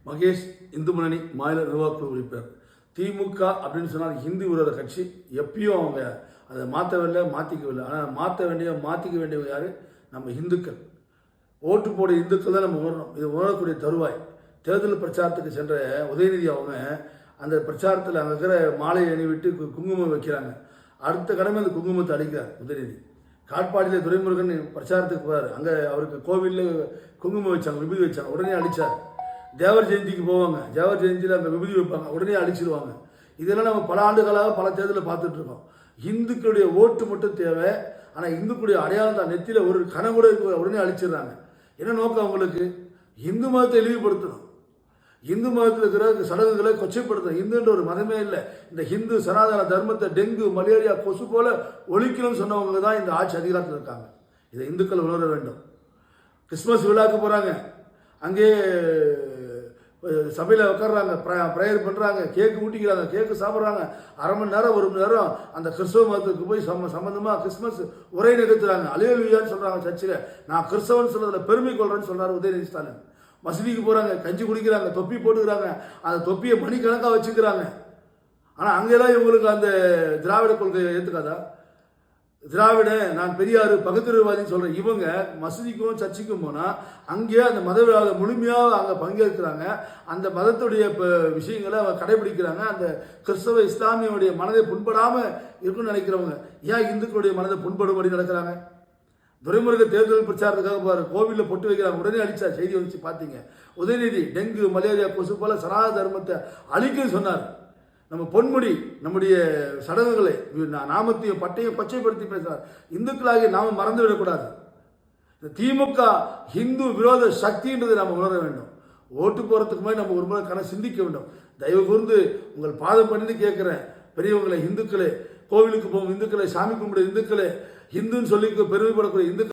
மகேஷ், இந்து முன்னணி மாநில நிர்வாகக்குழு உறுப்பினர். திமுக அப்படின்னு சொன்னால் ஹிந்தி விரோத கட்சி. எப்பயும் அவங்க அதை மாற்றவில்லை, மாற்றிக்கவில்லை. ஆனால் மாற்றிக்க வேண்டியவங்க யார்? நம்ம இந்துக்கள். ஓட்டு போட இந்துக்கள் தான் நம்ம உணரணும். இது உணரக்கூடிய தருவாய். தேர்தல் பிரச்சாரத்துக்கு சென்ற உதயநிதி அவங்க அந்த பிரச்சாரத்தில் அங்கே இருக்கிற மாலையை அணிவிட்டு குங்குமம் வைக்கிறாங்க. அடுத்த கடமை அந்த குங்குமத்தை அழிக்கிறார் உதயநிதி. காட்பாடியில் துரைமுருகன் பிரச்சாரத்துக்கு போகிறார். அங்கே அவருக்கு கோவிலில் குங்குமம் வச்சாங்க, விபூதி வச்சாங்க, உடனே அழிச்சார். தேவர் ஜெயந்திக்கு போவாங்க, தேவர் ஜெயந்தியில் அங்கே விபூதி வைப்பாங்க, உடனே அழிச்சிருவாங்க. இதெல்லாம் நம்ம பல ஆண்டுகளாக பல தேர்தலில் பார்த்துட்டு இருக்கோம். இந்துக்களுடைய ஓட்டு மட்டும் தேவை. ஆனால் இந்துக்களுடைய அடையாளம் தான் நெத்தியில் ஒரு கணம் கூட உடனே அழிச்சிடுறாங்க. என்ன நோக்கம் அவங்களுக்கு? இந்து மதத்தை இழிவுபடுத்தணும், இந்து மதத்தில் இருக்கிற சடங்குகளை கொச்சைப்படுத்தணும். இந்துன்ற ஒரு மதமே இல்லை. இந்த ஹிந்து சனாதன தர்மத்தை டெங்கு மலேரியா கொசு போல ஒழிக்கணும்னு சொன்னவங்க தான் இந்த ஆட்சி அதிகாரத்தில் இருக்காங்க. இதை இந்துக்கள் உணர வேண்டும். கிறிஸ்மஸ் விழாவுக்கு போகிறாங்க, அங்கே சபையில் உட்காடுறாங்க, ப்ரேயர் பண்ணுறாங்க, கேக்கு ஊட்டிக்கிறாங்க, கேக்கு சாப்பிட்றாங்க. அரை மணி நேரம் ஒரு மணி நேரம் அந்த கிறிஸ்தவ மதத்துக்கு போய் சம்பந்தமாக கிறிஸ்மஸ் உரை நிகழ்த்துறாங்க. அலையலுயான்னு சொல்கிறாங்க சர்ச்சில். நான் கிறிஸ்தவன் சொல்கிறதுல பெருமை கொள்றேன்னு சொல்கிறார் உதயநிதி ஸ்டாலின். மசூதிக்கு போகிறாங்க, கஞ்சி குடிக்கிறாங்க, தொப்பி போட்டுக்கிறாங்க, அந்த தொப்பியை மணிக்கணக்காக வச்சுக்கிறாங்க. ஆனால் அங்கெல்லாம் இவங்களுக்கு அந்த திராவிட கொள்கையை ஏற்றுக்காதா? திராவிட, நான் பெரியார் பகுத்தறிவுவாதின்னு சொல்கிறேன். இவங்க மசூதிக்கும் சர்ச்சுக்கும் போனால் அங்கேயே அந்த மத விழாவை முழுமையாக அங்கே பங்கேற்கிறாங்க. அந்த மதத்துடைய விஷயங்களை அவங்க கடைபிடிக்கிறாங்க. அந்த கிறிஸ்தவ இஸ்லாமியுடைய மனதை புண்படாமல் இருக்குன்னு நினைக்கிறவங்க ஏன் இந்துக்களுடைய மனதை புண்படும்படி நடக்கிறாங்க? துரைமுருக தேர்தல் பிரச்சாரத்துக்காக பாரு, கோவிலில் பொட்டு வைக்கிறாங்க, உடனே அழிச்சா. செய்தி வந்துச்சு பார்த்தீங்க. உதயநிதி டெங்கு மலேரியா கொசு போல சனாத தர்மத்தை அழிக்குன்னு சொன்னார். நம்ம பொன்முடி நம்முடைய சடங்குகளை நாமத்தையும் பட்டையும் கொச்சைப்படுத்தி பேசுகிறார். இந்துக்களாகி நாம் மறந்து விடக்கூடாது. இந்த திமுக ஹிந்து விரோத சக்தின்றதை நாம் உணர வேண்டும். ஓட்டு போகிறதுக்கு முன்னாடி நம்ம ஒரு முறை சிந்திக்க வேண்டும். தயவு கூர்ந்து உங்கள் பாதம் பண்ணிட்டு கேட்குறேன், பெரியவங்களை, இந்துக்களே, கோவிலுக்கு போகும் இந்துக்களை, சாமி கும்பிட இந்துக்களே, ஹிந்துன்னு சொல்லி பெருமைப்படக்கூடிய இந்துக்கள்